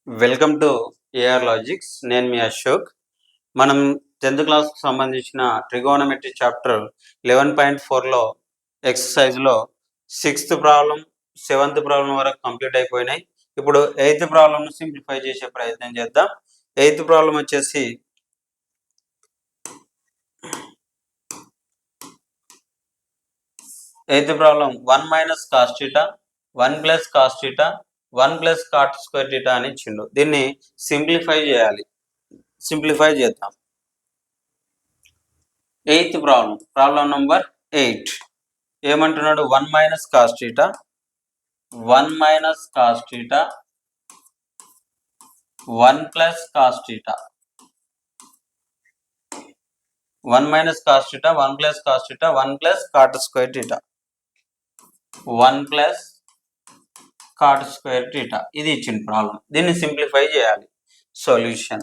Welcome to AR logics. నేను మీ అశోక్. మనం 10th క్లాస్కి సంబంధించిన ట్రిగోనమెట్రీ చాప్టర్ 11.4లో ఎక్సర్సైజ్లో 6th ప్రాబ్లం 7th ప్రాబ్లం వరకు కంప్లీట్ అయిపోయినాయి. ఇప్పుడు 8th ప్రాబ్లంను సింప్లిఫై చేసే ప్రయత్నం చేద్దాం. 8th ప్రాబ్లం వచ్చేసి 1 minus cos theta 1 plus cos theta 1 plus cot square theta అని ఇచ్చిండు. దీన్ని సింప్లిఫై చేద్దాం. 8th ప్రాబ్లం నంబర్ 8 ఏమంటున్నాడు? 1 minus cos theta 1 minus cos theta 1 plus cos theta 1 minus cos theta 1 plus cos theta 1 plus cot square theta 1 plus cot square theta ఇది ఇచ్చిన problem. దీన్ని simplify చేయాలి. Solution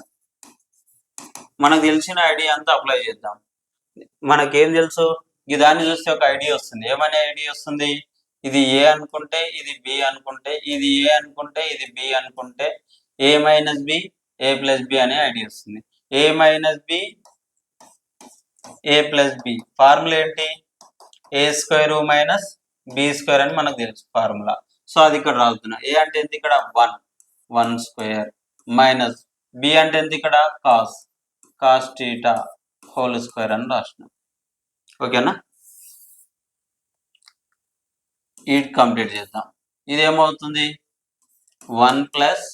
మనకు తెలిసిన ఐడియా అంతా apply చేద్దాం. మనకేం తెలుసు? ఈ దాన్ని చూస్తే ఒక ఐడియా వస్తుంది. ఏమనే ఐడియా వస్తుంది? ఇది ఏ అనుకుంటే ఇది బి అనుకుంటే, ఇది ఏ అనుకుంటే ఇది బి అనుకుంటే, ఏ మైనస్ బి ఏ ప్లస్ బి అనే ఐడియా వస్తుంది. ఏ మైనస్ బి ఏ ప్లస్ బి ఫార్ములా ఏంటి? ఏ స్క్వేర్ మైనస్ బి స్క్వేర్ అని మనకు తెలుసు ఫార్ములా. సో అది ఇక్కడ రాస్తున్నా. ఏ అంటే ఎంత? ఇక్కడ 1 స్క్వేర్ మైనస్ బి అంటే ఎంత? ఇక్కడ కాస్ థీటా హోల్ స్క్వేర్ అని రాసిన. ఓకేనా? ఇది కంప్లీట్ చేద్దాం. ఇది ఏమవుతుంది? 1 ప్లస్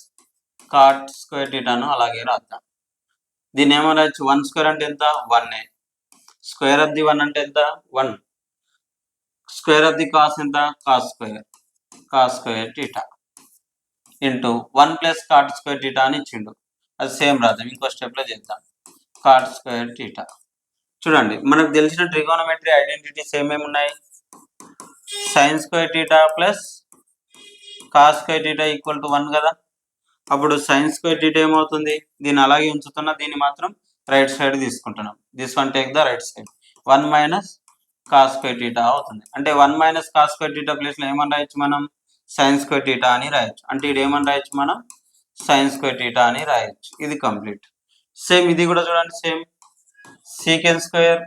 కాట్ స్క్వేర్ థీటాను అలాగే రాద్దాం. దీన్ని ఏమో రాయొచ్చు? 1 స్క్వేర్ అంటే ఎంత? 1 స్క్వేర్ ఆఫ్ ది 1 అంటే ఎంత? 1 స్క్వేర్ ఆఫ్ ది కాస్ ఎంత? Cos square theta into 1 plus cot square theta అని ఇచ్చిండు. అది సేమ్ రాద్దాం. ఇంకో స్టెప్లో చేద్దాం. Cot square theta. చూడండి, మనకు తెలిసిన ట్రిగోనమెట్రీ ఐడెంటిటీస్ ఏమేమి ఉన్నాయి? Sine square theta plus cos square theta equal to 1 కదా. అప్పుడు సైన్ స్క్వేర్ థీటా ఏమవుతుంది? దీన్ని అలాగే ఉంచుతున్నా, దీన్ని మాత్రం రైట్ సైడ్ తీసుకుంటున్నాం. This one take the right side. 1 minus cos square theta అవుతుంది. అంటే 1 మైనస్ కాస్ స్క్వేర్ థీటా ప్లేస్లో ఏమని రాయొచ్చు మనం? సైన్ స్క్వేర్ థీటా అని రాయొచ్చు. అంటే ఇది ఏమని రాయొచ్చు మనం? సైన్ స్క్వేర్ థీటా అని రాయొచ్చు. ఇది కంప్లీట్. సేమ్ ఇది కూడా చూడండి. Same secant square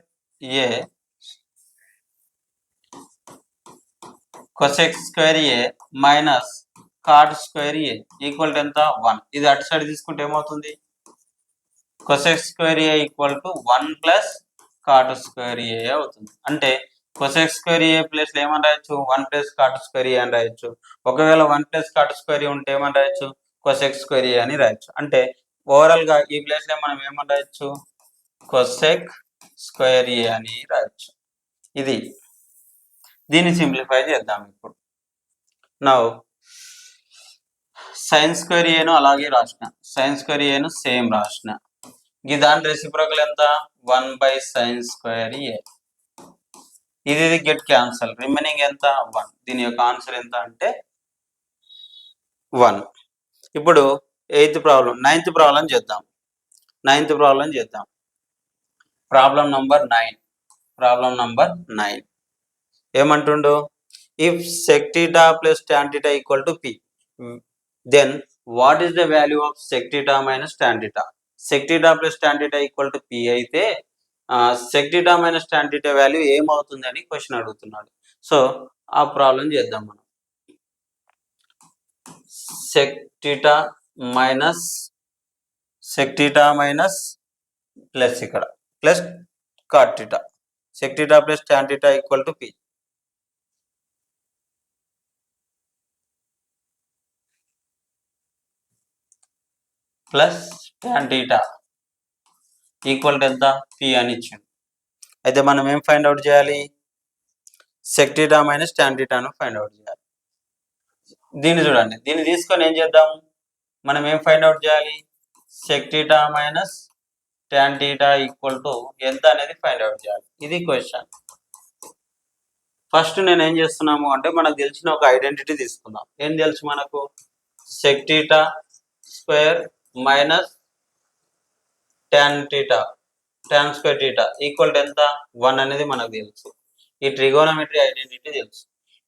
A cosec square A minus cot square A equal to ఎంత? 1. ఇది అటు సైడ్ తీసుకుంటే ఏమవుతుంది? Cosec square A equal to 1 plus cot square A అవుతుంది. అంటే కొసెక్ స్క్వేర్ ఏ ప్లేస్ లో ఏమని రాయొచ్చు? 1 ప్లస్ కాట్ స్క్వేర్ ఏ అని రాయొచ్చు. ఒకవేళ 1 ప్లస్ కాట్ స్క్వేర్ ఏ ఉంటే ఏమని రాయొచ్చు? కొసెక్ స్క్వేర్ ఏ అని రాయొచ్చు. అంటే ఓవరాల్ గా ఈ ప్లేస్ లో మనం ఏమని రాయొచ్చు? కొసెక్ స్క్వేర్ ఏ అని రాయొచ్చు. ఇది దీన్ని సింప్లిఫై చేద్దాం. ఇప్పుడు నౌ సైన్ స్క్వేర్ ఏను అలాగే రాసిన, సైన్ స్క్వేర్ ఏను సేమ్ రాసిన. ఈ దాని రెసిప్రోకల్ ఎంత? 1 బై సైన్ స్క్వేర్ ఏ. ఇది గెట్ క్యాన్సల్. రిమైనింగ్ ఎంత? 1. దీని యొక్క ఆన్సర్ ఎంత అంటే 1. ఇప్పుడు 8th ప్రాబ్లం 9th ప్రాబ్లం చేద్దాం. 9th ప్రాబ్లం చేద్దాం. ప్రాబ్లం నంబర్ 9 ఏమంటుండు? If sec theta plus tan theta equal to p, then what is the value of sec theta minus tan theta? sec theta plus tan theta equal to p అయితే sec theta minus tan theta value ఏమవుతుంది అని question అడుగుతున్నాడు. So ఆ problem చేద్దాం మనం. sec theta minus plus ఇక్కడ plus cot theta, sec theta plus tan theta equal to p. Plus tan theta equal to ఎంత? p అని ఇచ్చింది. అయితే మనం ఏం ఫైండ్ అవుట్ చేయాలి? sec theta minus tan theta ను ఫైండ్ అవుట్ చేయాలి. దీన్ని చూడండి, దీన్ని తీసుకొని ఏం చేద్దాం? మనం ఏం ఫైండ్ అవుట్ చేయాలి? sec theta minus tan theta equal to ఎంత అనేది ఫైండ్ అవుట్ చేయాలి. ఇది క్వశ్చన్. ఫస్ట్ నేను ఏం చేస్తున్నాము అంటే మనకు తెలిసిన ఒక ఐడెంటిటీ తీసుకుందాం. ఏం తెలుసు మనకు? sec theta square minus tan square theta equal to ఎంత? 1 అనేది మనకు తెలుసు. ఈ ట్రిగోనమెట్రీ ఐడెంటిటీ తెలుసు.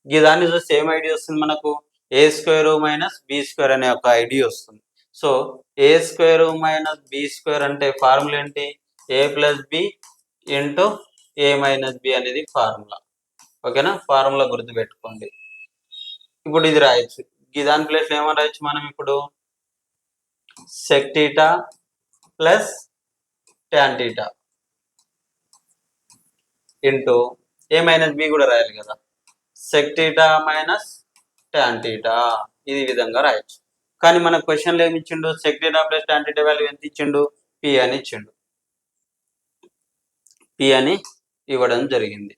ఈ దాన్ని చూస్తే ఏం ఐడియా వస్తుంది మనకు? A square minus b square అనే ఒక ఐడియా వస్తుంది. సో ఏ స్క్వేర్ మైనస్ బి స్క్వేర్ అంటే ఫార్ములా ఏంటి? ఏ ప్లస్ బి ఇంటూ ఏ మైనస్ బి అనేది ఫార్ములా. ఓకేనా? ఫార్ములా గుర్తుపెట్టుకోండి. ఇప్పుడు ఇది రాయొచ్చు. దాని ప్లేస్ ఏమని రాయొచ్చు మనం ఇప్పుడు? Sec theta plus tan theta into ఏ మైనస్ బి కూడా రాయాలి కదా, sec theta minus tan theta. ఇది విధంగా రాయొచ్చు. కానీ మన క్వశ్చన్లో ఏమి ఇచ్చిండు? Sec theta plus tan theta value ఎంత ఇచ్చిండు? పి అని ఇచ్చిండు. పి అని ఇవ్వడం జరిగింది.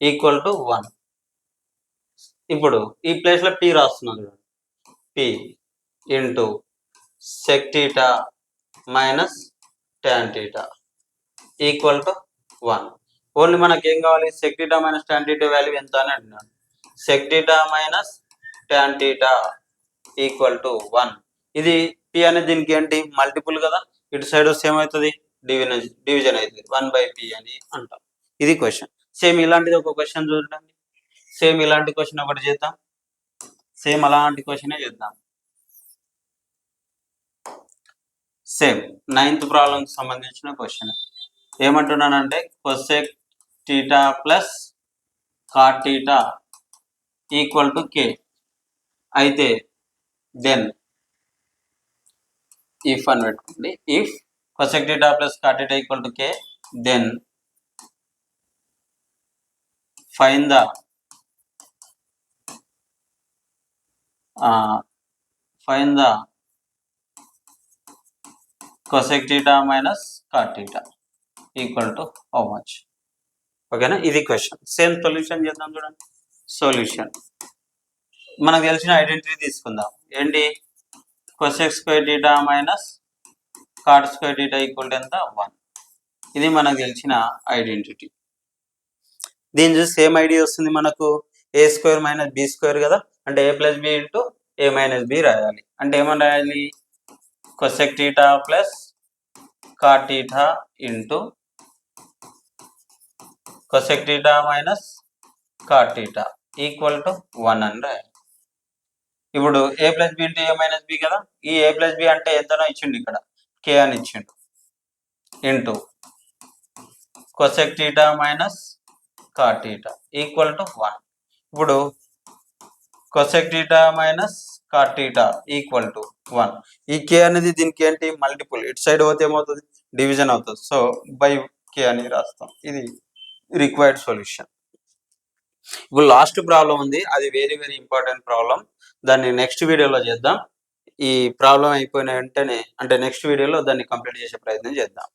Equal to 1. ఇప్పుడు ఈ ప్లేస్ లో పి రాస్తున్నాను. P into sec theta minus tan theta equal to 1. Only మనకి ఏం కావాలి? Sec theta minus tan theta value ఎంత అని అంటున్నాను. Sec theta minus tan theta equal to 1. ఇది పి అనేది దీనికి ఏంటి? మల్టిపుల్ కదా, ఇటు సైడ్ వస్తే ఏమవుతుంది? డివిజన్ అవుతుంది. 1/p అని అంటాం. ఇది క్వశ్చన్. సేమ్ ఇలాంటిది ఒక క్వశ్చన్ చూడండి. సేమ్ ఇలాంటి క్వశ్చన్ ఒకటి చేద్దాం. సేమ్ అలాంటి క్వశ్చనే చేద్దాం. సేమ్ 9th ప్రాబ్లంకి సంబంధించిన క్వశ్చన్. ఏమంటున్నానంటే cosec theta plus cot theta equal to K అయితే దెన్ ఇఫ్ అని పెట్టుకోండి. If cosec theta plus cot theta equal to K then find the cosec theta minus cot theta equal to how much. ఓకేనా? ఇది question. Same solution చేద్దాం చూడండి. Solution మనకు తెలిసిన identity తీసుకుందాం. ఏంటి? Cosec square theta minus cot square theta equal to ఎంత? 1. ఇది మనకు తెలిసిన ఐడెంటిటీ. దీని చూసి సేమ్ ఐడియా వస్తుంది మనకు. A square minus b square కదా, అంటే a plus b into A minus b రాయాలి. అంటే ఏమని రాయాలి? Cosec theta plus cot theta into cosec theta minus cot theta equal to 1 అని రాయాలి. ఇప్పుడు a plus b into A minus b కదా, ఈ ఏ ప్లస్ బి అంటే ఎంతనో ఇచ్చిండు, ఇక్కడ కే అని ఇచ్చిండు, into cosec theta minus cot theta equal to 1. ఇప్పుడు cosec theta minus cot theta equal to 1. ఈ కే అనేది దీనికి ఏంటి? మల్టిపుల్. ఇటు సైడ్ పోతే ఏమవుతుంది? డివిజన్ అవుతుంది. సో బై కే అని రాస్తాం. ఇది రిక్వైర్డ్ సొల్యూషన్. ఇప్పుడు లాస్ట్ ప్రాబ్లం ఉంది, అది వెరీ వెరీ ఇంపార్టెంట్ ప్రాబ్లం. దాన్ని నెక్స్ట్ వీడియోలో చేద్దాం. ఈ ప్రాబ్లం అయిపోయిన వెంటనే, అంటే నెక్స్ట్ వీడియోలో దాన్ని కంప్లీట్ చేసే ప్రయత్నం చేద్దాం.